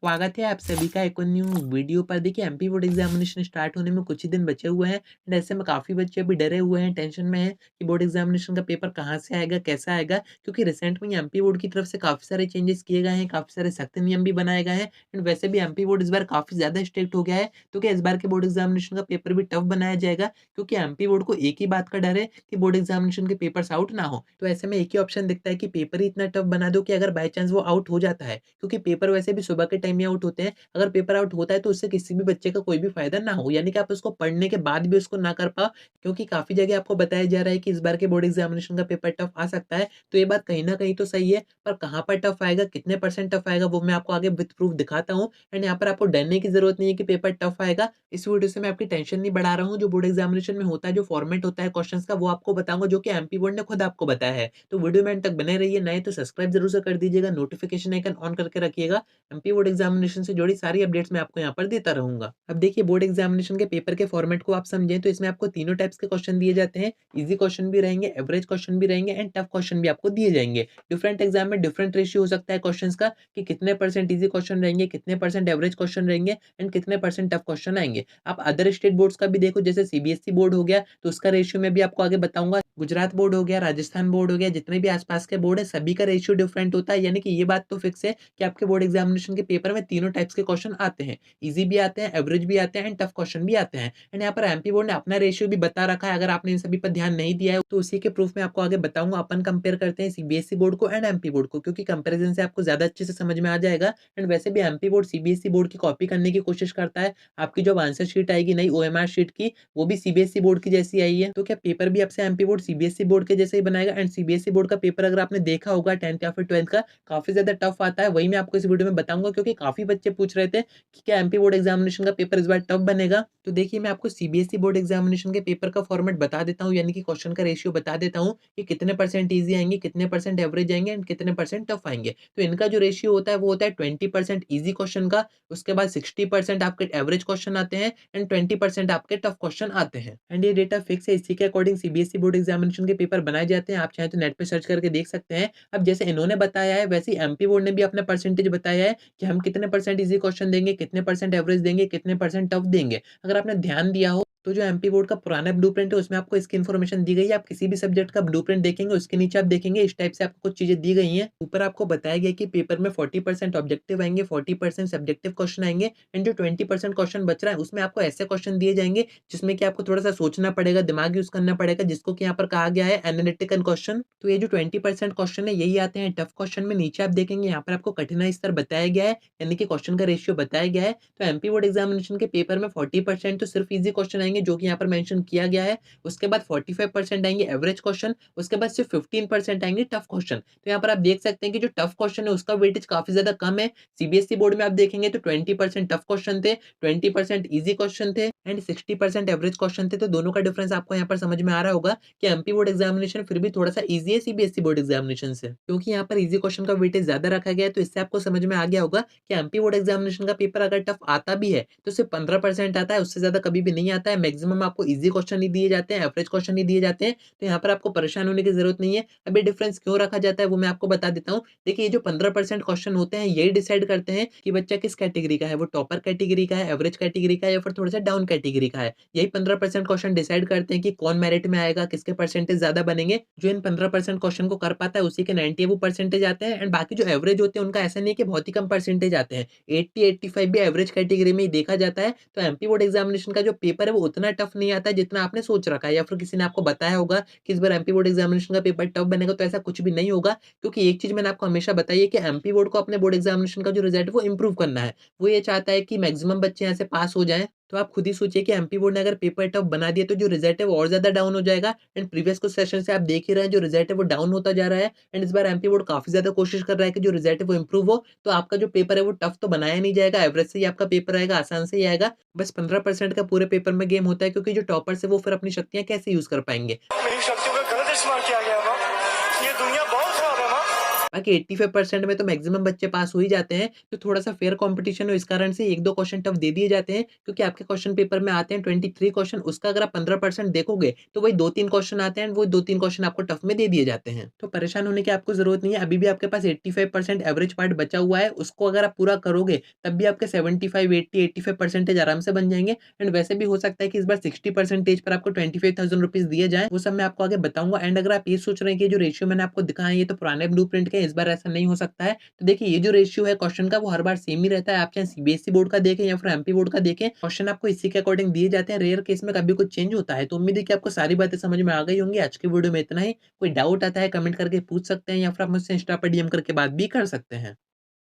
स्वागत है आप सभी का एक और न्यू वीडियो पर। देखिए एमपी बोर्ड एग्जामिनेशन स्टार्ट होने में कुछ ही दिन बचे हुए हैं एंड ऐसे में काफ़ी बच्चे अभी डरे हुए हैं, टेंशन में हैं कि बोर्ड एग्जामिनेशन का पेपर कहाँ से आएगा, कैसा आएगा। क्योंकि रिसेंट में ही एमपी बोर्ड की तरफ से काफ़ी सारे चेंजेस किए गए हैं, काफ़ी सारे सख्त नियम भी बनाए गए हैं एंड वैसे भी एमपी बोर्ड इस बार काफ़ी ज़्यादा स्ट्रिक्ट हो गया है। तो क्या इस बार के बोर्ड एग्जामिनेशन का पेपर भी टफ बनाया जाएगा? क्योंकि एमपी बोर्ड को एक ही बात का डर है कि बोर्ड एग्जामिनेशन के पेपर्स आउट ना हो। तो ऐसे में एक ही ऑप्शन दिखता है कि पेपर ही इतना टफ बना दो कि अगर बाय चांस वो आउट हो जाता है, क्योंकि पेपर वैसे भी सुबह के टाइम में आउट होते हैं। अगर पेपर आउट होता है तो उससे किसी भी बच्चे का कोई भी फ़ायदा ना हो, यानी कि आप उसको पढ़ने के बाद भी उसको ना कर पाओ। क्योंकि काफ़ी जगह आपको बताया जा रहा है कि इस बार के बोर्ड एग्ज़ामिनेशन का पेपर टफ आ सकता है। तो ये बात कहीं न कहीं तो सही है, पर कहाँ पर टफ आएगा, कितने परसेंट टफ आएगा वो मैं आपको आगे विथ प्रूफ दिखाता हूँ एंड यहाँ पर आपको डरने की ज़रूरत नहीं है कि पेपर टफ आएगा। इस वीडियो से मैं आपकी टेंशन नहीं बढ़ा रहा हूँ। जो बोर्ड एग्ज़ामिनेशन में होता है, जो फॉर्मेट होता है क्वेश्चन्स का, वो आपको बताऊँगा, जो कि एमपी बोर्ड ने खुद आपको बताया है। तो वीडियो में अंत तक बने रहिए, नए तो सब्सक्राइब ज़रूर से कर दीजिएगा, नोटिफ़िकेशन आइकन ऑन करके रखिएगा। एमपी बोर्ड एग्जामिनेशन से जुड़ी सारी अपडेट्स मैं आपको यहाँ पर देता रहूँगा। अब देखिए बोर्ड एग्जामिनेशन के पेपर के फॉर्मेट को आप समझें तो इसमें आपको तीनों टाइप्स के क्वेश्चन दिए जाते हैं। ईज़ी क्वेश्चन भी रहेंगे, एवरेज क्वेश्चन भी रहेंगे एंड टफ क्वेश्चन भी आपको दिए जाएँगे। डिफरेंट एग्जाम में डिफरेंट रेशियो हो सकता है क्वेश्चंस का कि कितने परसेंट ईज़ी क्वेश्चन रहेंगे, कितने परसेंट एवरेज क्वेश्चन रहेंगे एंड कितने परसेंट टफ क्वेश्चन आएँगे। आप अदर स्टेट बोर्ड्स का भी देखो, जैसे सीबीएसई बोर्ड हो गया तो उसका रेशियो मैं भी आपको आगे बताऊँगा। गुजरात बोर्ड हो गया, राजस्थान बोर्ड हो गया, जितने भी आस-पास के बोर्ड है सभी का रेशियो डिफरेंट होता है। यानी कि ये बात तो फिक्स है कि आपके बोर्ड एग्जामिनेशन के पेपर में तीनों टाइप्स के क्वेश्चन आते हैं। ईज़ी भी आते हैं, एवरेज भी आते हैं एंड टफ क्वेश्चन भी आते हैं। एंड यहाँ पर एमपी बोर्ड ने अपना रेशियो भी बता रखा है। अगर आपने इन सभी पर ध्यान नहीं दिया है तो उसी के प्रूफ में आपको आगे बताऊँगा। अपन कंपेयर करते हैं सीबीएसई बोर्ड को एंड एमपी बोर्ड को, क्योंकि कंपैरिजन से आपको ज़्यादा अच्छे से समझ में आ जाएगा। एंड वैसे भी एमपी बोर्ड सीबीएसई बोर्ड की कॉपी करने की कोशिश करता है। आपकी जो अब आंसर शीट आएगी नई ओएमआर शीट की, वो भी सीबीएसई बोर्ड की जैसी आई है। तो क्या पेपर भी आपसे एमपी बोर्ड सीबीएसई बोर्ड के जैसे ही बनाएगा? एंड सीबीएसई बोर्ड का पेपर अगर आपने देखा होगा 10th या फिर 12th का, काफ़ी ज़्यादा टफ आता है। वही मैं आपको इस वीडियो में बताऊँगा, क्योंकि काफ़ी बच्चे पूछ रहे थे कि क्या एमपी बोर्ड एग्जामिनेशन का पेपर इस बार टफ बनेगा? तो देखिए मैं आपको सीबीएसई बोर्ड एग्जामिनेशन के पेपर का फॉर्मेट बता देता हूँ, यानी कि क्वेश्चन का रेशियो बता देता हूँ कि कितने परसेंट ईज़ी आएँगे, कितने परसेंट एवरेज आएँगे एंड कितने परसेंट टफ आएँगे। तो इनका जो रेशियो होता है वो होता है 20% ईज़ी क्वेश्चन का, उसके बाद 60% आपके एवरेज क्वेश्चन आते हैं एंड 20% आपके टफ क्वेश्चन आते हैं। एंड ये डेटा फिक्स है, इसी के अकॉर्डिंग सीबीएसई बोर्ड एग्जामिनेशन के पेपर बनाए जाते हैं। आप चाहें तो नेट पे सर्च करके देख सकते हैं। अब जैसे इन्होंने बताया है वैसे ही एमपी बोर्ड ने भी अपना परसेंटेज बताया है कि हम कितने परसेंट ईज़ी क्वेश्चन देंगे, कितने परसेंट एवरेज देंगे, कितने परसेंट टफ देंगे। अगर आपने ध्यान दिया हो तो जो एमपी बोर्ड का पुराना ब्लूप्रिंट है उसमें आपको इसकी इन्फॉर्मेशन दी गई है। आप किसी भी सब्जेक्ट का ब्लूप्रिंट देखेंगे उसके नीचे आप देखेंगे इस टाइप से आपको कुछ चीज़ें दी गई हैं। ऊपर आपको बताया गया है कि पेपर में 40% ऑब्जेक्टिव आएँगे, 40% सब्जेक्टिव क्वेश्चन आएँगे एंड जो 20% क्वेश्चन बच रहा है उसमें आपको ऐसे क्वेश्चन दिए जाएँगे जिसमें कि आपको थोड़ा-सा सोचना पड़ेगा, दिमाग यूज़ करना पड़ेगा, जिसको कि यहाँ पर कहा गया है एनालिटिकल क्वेश्चन। तो ये जो 20% क्वेश्चन है यही आते हैं टफ क्वेश्चन में। नीचे आप देखेंगे यहाँ पर आपको कठिनाई स्तर बताया गया है, यानी कि क्वेश्चन का रेशियो बताया गया है। तो एमपी बोर्ड एग्जामिनेशन के पेपर में 40% तो सिर्फ ईज़ी क्वेश्चन आएँगे, जो कि यहाँ पर मेंशन किया गया है। उसके बाद 45% आएँगे एवरेज क्वेश्चन, उसके बाद सिर्फ 15% आएँगे टफ क्वेश्चन। तो यहाँ पर आप देख सकते हैं कि जो टफ क्वेश्चन है उसका वेटेज काफ़ी ज़्यादा कम है। सीबीएसई बोर्ड में आप देखेंगे तो 20% टफ क्वेश्चन थे, 20% ईज़ी क्वेश्चन थे एंड 60% एवरेज क्वेश्चन थे। तो दोनों का डिफरेंस आपको यहाँ पर समझ में आ रहा होगा कि एमपी बोर्ड एग्जामिनेशन फिर भी थोड़ा-सा ईज़ी है सीबीएसई बोर्ड एग्जामिनेशन से। क्योंकि यहाँ पर ईज़ी क्वेश्चन का वेटेज ज़्यादा रखा गया है, तो इससे आपको समझ में आ गया होगा कि एमपी बोर्ड एग्जामिनेशन का पेपर अगर टफ आता भी है तो सिर्फ 15% आता है, उससे ज़्यादा कभी भी नहीं आता है। मैक्सिमम आपको ईज़ी क्वेश्चन ही दिए जाते हैं, एवरेज क्वेश्चन ही दिए जाते हैं। तो यहाँ पर आपको परेशान होने की ज़रूरत नहीं है। अब ये डिफरेंस क्यों रखा जाता है वो मैं आपको बता देता हूँ। देखिए ये जो 15% क्वेश्चन होते हैं यही डिसाइड करते हैं कि बच्चा किस कैटेगरी का है, वो टॉपर कैटेगरी का है, एवरेज कैटेगरी का है या फिर थोड़ा-सा डाउन कैटेगरी का है। यही 15% क्वेश्चन डिसाइड करते हैं कि कौन मेरिट में आएगा, किसके परसेंटेज ज़्यादा बनेंगे। जो इन 15% क्वेश्चन को कर पाता है उसी के 90 अबव परसेंटेज आते हैं एंड बाकी जो एवरेज होते हैं उनका ऐसा नहीं है कि बहुत ही कम परसेंटेज आते हैं। 80-85 भी एवरेज कैटेगरी में ही देखा जाता है। तो एमपी बोर्ड एग्जामिनेशन का जो पेपर है वो उतना टफ नहीं आता है जितना आपने सोच रखा है, या फिर किसी ने आपको बताया होगा कि इस बार एमपी बोर्ड एग्जामिनेशन का पेपर टफ बनेगा। तो ऐसा कुछ भी नहीं होगा, क्योंकि एक चीज़ मैंने आपको हमेशा बताई है कि एमपी बोर्ड को अपने बोर्ड एग्जामिनेशन का जो रिजल्ट है वो इम्प्रूव करना है। वो ये चाहता है कि मैक्सिमम बच्चे यहाँ से पास हो जाएँ। तो आप खुद ही सोचिए कि एमपी बोर्ड ने अगर पेपर टफ बना दिया तो जो रिजल्ट है वो और ज़्यादा डाउन हो जाएगा एंड प्रीवियस कुछ सेशन से आप देख ही रहे हैं जो रिजल्ट है वो डाउन होता जा रहा है। एंड इस बार एमपी बोर्ड काफ़ी ज़्यादा कोशिश कर रहा है कि जो रिजल्ट है वो इम्प्रूव हो। तो आपका जो पेपर है वो टफ तो बनाया नहीं जाएगा, एवरेज से ही आपका पेपर आएगा, आसान से ही आएगा। बस 15% का पूरे पेपर में गेम होता है, क्योंकि जो टॉपर्स है वो फिर अपनी शक्तियाँ कैसे यूज़ कर पाएँगे। मेरी शक्तियों का गलत इस्तेमाल किया गया है ना। ये दुनिया बहुत खराब है ना। बाकी 85% में तो मैक्सिमम बच्चे पास हो ही जाते हैं, तो थोड़ा-सा फेयर कॉम्पिटिशन हो इस कारण से 1-2 क्वेश्चन टफ दे दिए जाते हैं, क्योंकि आपके क्वेश्चन पेपर में आते हैं 23 क्वेश्चन, उसका अगर आप 15% देखोगे, तो वही 2-3 क्वेश्चन आते हैं, वो 2-3 क्वेश्चन आपको टफ में दे दिए जाते हैं। तो परेशान होने की आपको ज़रूरत नहीं है, अभी भी आपके पास 85% एवरेज पार्ट बचा हुआ है, उसको अगर आप पूरा करोगे, तब भी आपके 75, 80, 85 परसेंटेज आराम से बन जाएँगे। एंड वैसे भी हो सकता है कि इस बार 60 परसेंटेज पर आपको 25,000 रुपीज़ दिए जाएँ, वो सब मैं आपको आगे बताऊँगा। एंड अगर आप ये सोच रहे हैं कि जो रेशियो मैंने आपको दिखाया है, ये तो पुराने ब्लूप्रिंट के हैं, इस बार ऐसा नहीं हो सकता है। तो देखिए, ये जो रेशियो है क्वेश्चन का, वो हर बार सेम ही रहता है। आप चाहे सीबीएसई बोर्ड का देखें या फिर एमपी बोर्ड का देखें, क्वेश्चन आपको इसी के अकॉर्डिंग दिए जाते हैं। रेयर केस में कभी कुछ चेंज होता है। तो उम्मीद है कि आपको सारी बातें समझ में आ गई होंगी। आज की वीडियो में इतना ही। कोई डाउट आता है कमेंट करके पूछ सकते हैं, या फिर आप मुझसे इंस्टा पे डीएम करके बात भी कर सकते हैं।